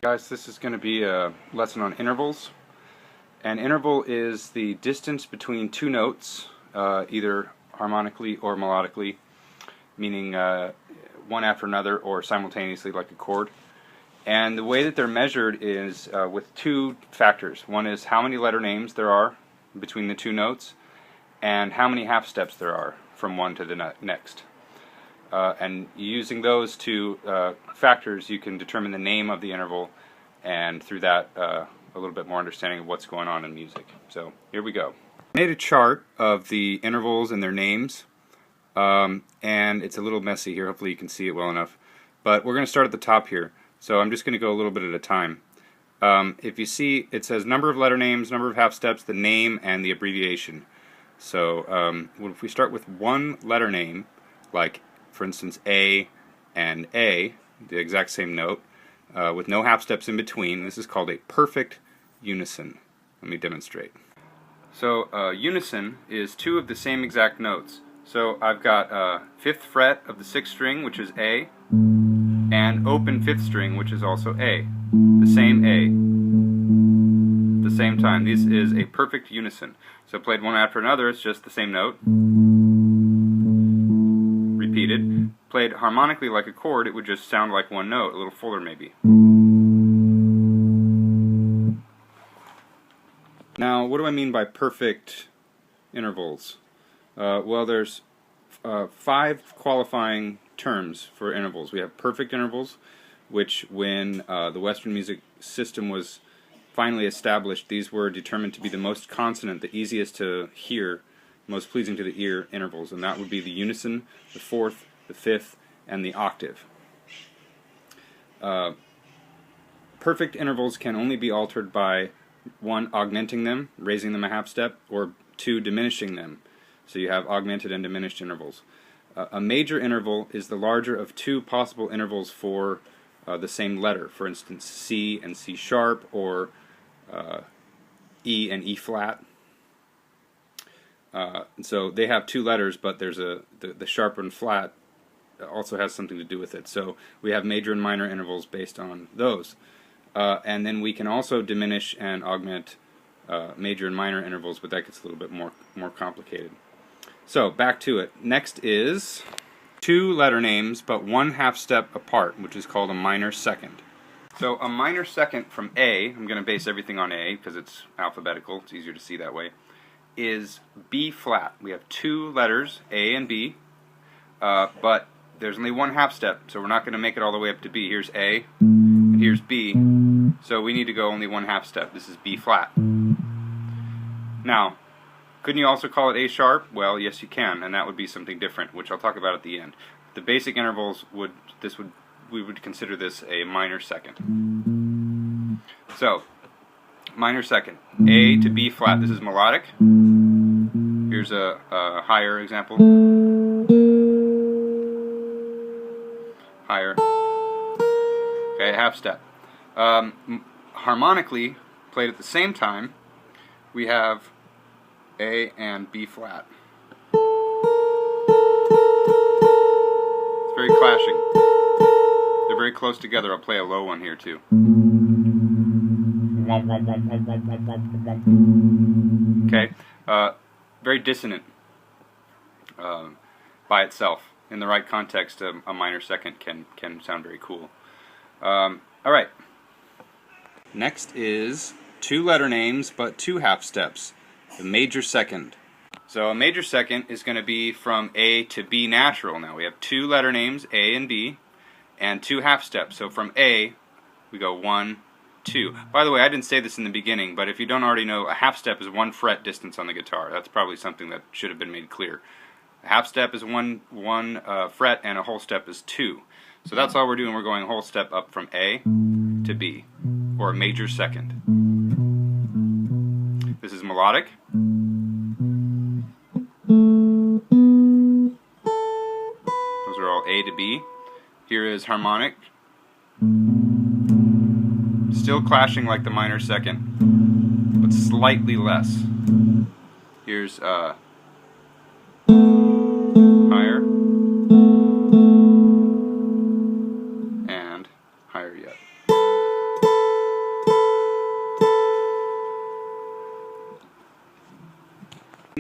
Guys, this is going to be a lesson on intervals. An interval is the distance between two notes, either harmonically or melodically, meaning one after another or simultaneously like a chord. And the way that they're measured is with two factors. One is how many letter names there are between the two notes, and how many half steps there are from one to the next. And using those two factors, you can determine the name of the interval, and through that, a little bit more understanding of what's going on in music. So here we go. I made a chart of the intervals and their names, and it's a little messy here. Hopefully you can see it well enough. But we're going to start at the top here. So I'm just going to go a little bit at a time. If you see, it says number of letter names, number of half steps, the name, and the abbreviation. So if we start with one letter name, like for instance A and A, the exact same note, with no half steps in between, this is called a perfect unison. Let me demonstrate. So unison is two of the same exact notes. So I've got 5th fret of the 6th string, which is A, and open 5th string, which is also A. The same A. At the same time. This is a perfect unison. So played one after another, it's just the same note. Repeated. Played harmonically like a chord, it would just sound like one note, a little fuller maybe. Now, what do I mean by perfect intervals? Well, there's 5 qualifying terms for intervals. We have perfect intervals, which when the Western music system was finally established, these were determined to be the most consonant, the easiest to hear, most pleasing to the ear intervals, and that would be the unison, the 4th, the 5th, and the octave. Perfect intervals can only be altered by 1, augmenting them, raising them a half step, or 2, diminishing them. So you have augmented and diminished intervals. A major interval is the larger of 2 possible intervals for the same letter. For instance, C and C sharp, or E and E flat. So they have 2 letters, but there's the sharp and flat also has something to do with it. So we have major and minor intervals based on those. And then we can also diminish and augment major and minor intervals, but that gets a little bit more complicated. So back to it. Next is 2 letter names, but 1 half step apart, which is called a minor second. So a minor second from A, I'm going to base everything on A because it's alphabetical, it's easier to see that way, is B flat. We have 2 letters, A and B, but there's only 1 half step, so we're not going to make it all the way up to B. Here's A, and here's B, so we need to go only 1 half step. This is B flat. Now, couldn't you also call it A sharp? Well, yes you can, and that would be something different, which I'll talk about at the end. The basic intervals we would consider this a minor second. So, minor second. A to B flat. This is melodic. Here's a higher example. Higher. Okay, half step. Harmonically, played at the same time, we have A and B flat. It's very clashing. They're very close together. I'll play a low one here too. Okay, very dissonant by itself. In the right context, a minor second can sound very cool. Alright. Next is 2 letter names, but 2 half steps. The major second. So a major second is going to be from A to B natural. Now we have 2 letter names, A and B, and 2 half steps. So from A, we go 1, 2. By the way, I didn't say this in the beginning, but if you don't already know, a half step is 1 fret distance on the guitar. That's probably something that should have been made clear. A half step is one fret, and a whole step is 2. So that's all we're doing. We're going a whole step up from A to B, or a major second. This is melodic. Those are all A to B. Here is harmonic. Still clashing like the minor second, but slightly less. Here's higher. And higher yet.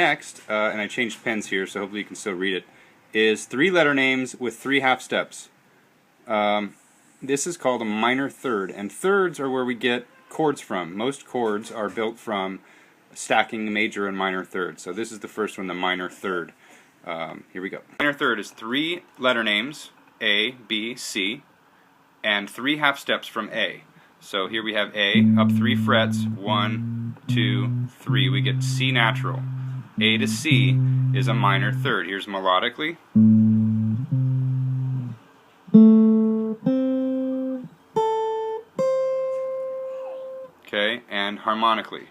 Next, and I changed pens here so hopefully you can still read it, is 3-letter names with 3 half steps. This is called a minor third, and thirds are where we get chords from. Most chords are built from stacking major and minor thirds. So this is the first one, the minor third. Here we go. Minor third is 3 letter names, A, B, C, and 3 half steps from A. So here we have A, up 3 frets, 1, 2, 3. We get C natural. A to C is a minor third. Here's melodically. Okay, and harmonically.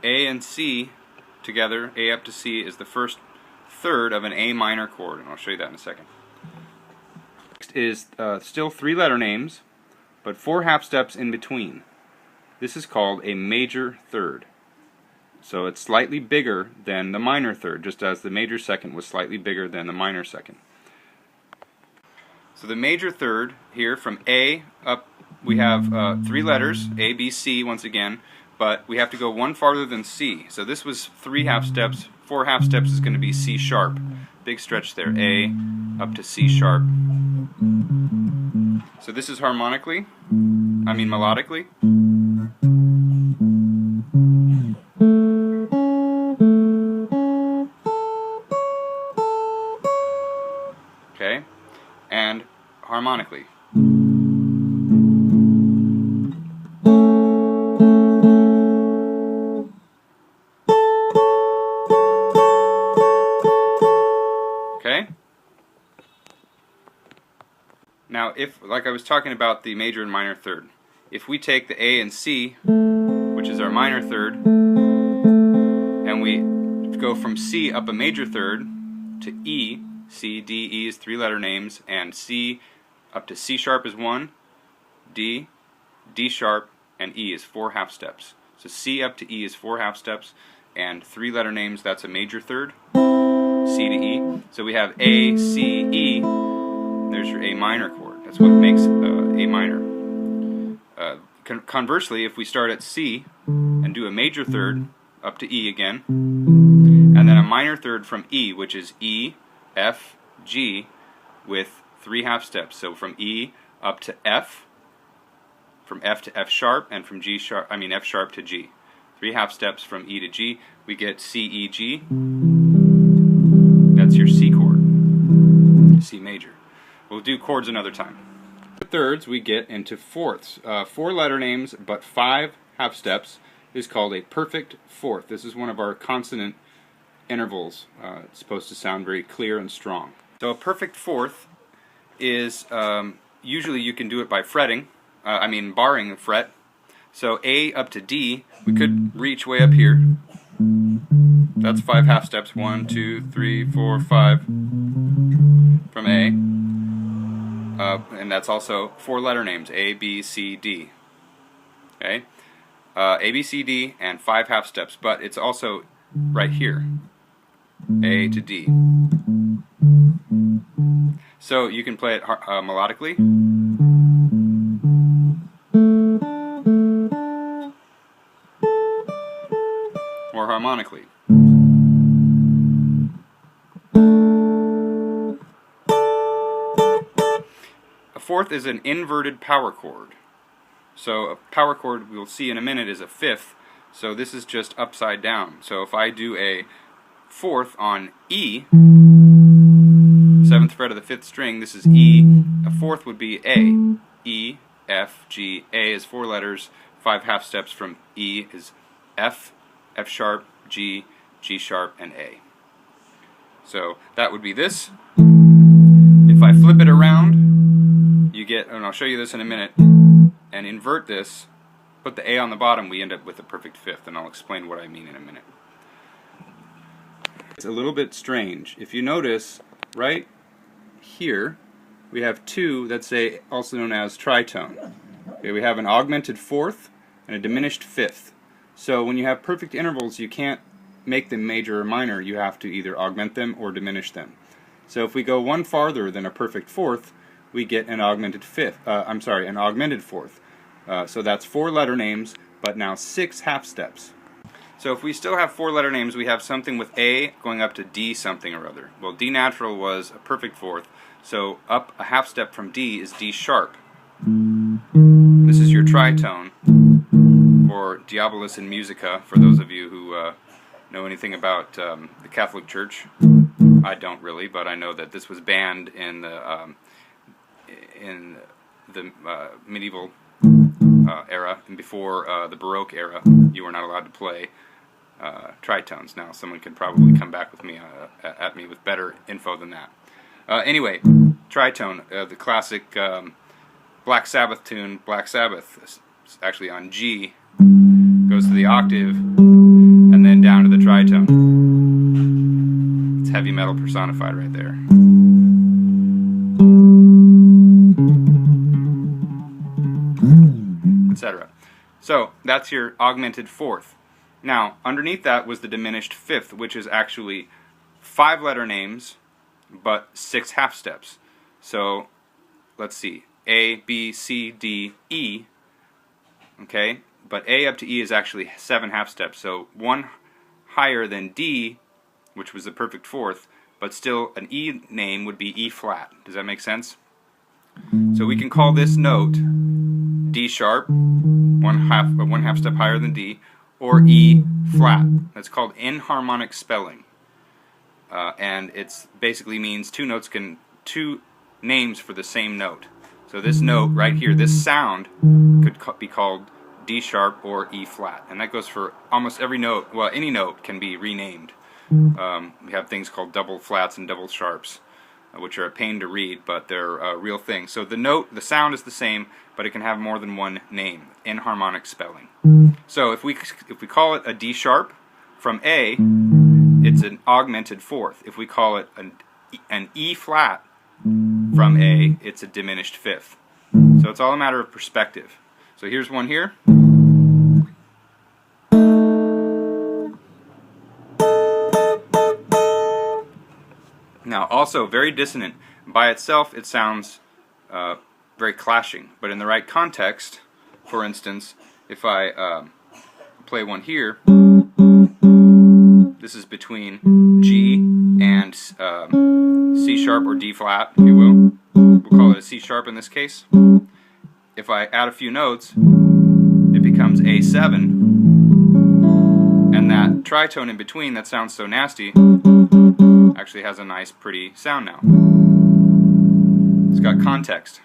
A and C together, A up to C, is the first third of an A minor chord, and I'll show you that in a second. Next is still 3-letter names, but 4 half steps in between. This is called a major third. So it's slightly bigger than the minor third, just as the major second was slightly bigger than the minor second. So the major third here, from A up, we have 3 letters, A, B, C once again, but we have to go one farther than C. So this was 3 half steps. 4 half steps is going to be C sharp. Big stretch there, A up to C sharp. So this is melodically. Okay, and harmonically. Okay? Now, if, like I was talking about the major and minor third, if we take the A and C, which is our minor third, and we go from C up a major third to E, C, D, E is 3-letter names, and C up to C sharp is 1, D, D sharp, and E is 4 half steps. So C up to E is 4 half steps, and 3-letter names, that's a major third, C to E. So we have A, C, E, there's your A minor chord. That's what makes A minor. Conversely, if we start at C and do a major third up to E again, and then a minor third from E, which is E, F, G, with 3 half steps. So from E up to F, from F to F sharp, and from F sharp to G. 3 half steps from E to G, we get C, E, G. That's your C chord, C major. We'll do chords another time. The thirds, we get into fourths. 4-letter names, but 5 half steps is called a perfect fourth. This is one of our consonant intervals. It's supposed to sound very clear and strong. So a perfect fourth is, usually you can do it by fretting, barring a fret. So A up to D, we could reach way up here. That's 5 half steps, 1, 2, 3, 4, 5 from A. And that's also 4-letter names, A, B, C, D. Okay? A, B, C, D, and 5 half steps, but it's also right here, A to D. So you can play it melodically, or harmonically. A fourth is an inverted power chord. So a power chord, we'll see in a minute, is a fifth. So this is just upside down. So if I do a fourth on E, 7th fret of the 5th string, this is E. A fourth would be A. E, F, G. A is 4 letters. 5 half steps from E is F, F sharp, G, G sharp, and A. So that would be this. If I flip it around, you get, and I'll show you this in a minute, and invert this, put the A on the bottom, we end up with a perfect fifth, and I'll explain what I mean in a minute. It's a little bit strange. If you notice, right here, we have 2 that's also known as tritone. Okay, we have an augmented fourth and a diminished fifth. So when you have perfect intervals, you can't make them major or minor. You have to either augment them or diminish them. So if we go one farther than a perfect fourth, we get an augmented fifth. An augmented fourth. So that's 4 letter names, but now 6 half steps. So if we still have 4 letter names, we have something with A going up to D something or other. Well, D natural was a perfect fourth, so up a half step from D is D sharp. This is your tritone, or Diabolus in Musica, for those of you who know anything about the Catholic Church. I don't really, but I know that this was banned in the medieval era, and before the Baroque era. You were not allowed to play tritones. Now, someone could probably come back with me at me with better info than that. Anyway, tritone, the classic Black Sabbath tune, Black Sabbath, actually on G, goes to the octave, and then down to the tritone. It's heavy metal personified right there. Etc. So that's your augmented fourth. Now, underneath that was the diminished fifth, which is actually 5 letter names, but 6 half steps. So let's see, A, B, C, D, E. Okay, but A up to E is actually 7 half steps. So 1 higher than D, which was the perfect fourth, but still an E name would be E flat. Does that make sense? So we can call this note D sharp, one half step higher than D, or E flat. That's called enharmonic spelling, and it basically means 2 names for the same note. So this note right here, this sound, could be called D sharp or E flat, and that goes for almost every note. Well, any note can be renamed. We have things called double flats and double sharps, which are a pain to read, but they're real things. So the sound is the same, but it can have more than one name, enharmonic spelling. So if we call it a D sharp from A, it's an augmented fourth. If we call it an E flat from A, it's a diminished fifth. So it's all a matter of perspective. So here's one here. Now, also very dissonant. By itself, it sounds very clashing, but in the right context, for instance, if I play one here, this is between G and C sharp or D flat, if you will. We'll call it a C sharp in this case. If I add a few notes, it becomes A7, and that tritone in between that sounds so nasty actually has a nice, pretty sound now. It's got context.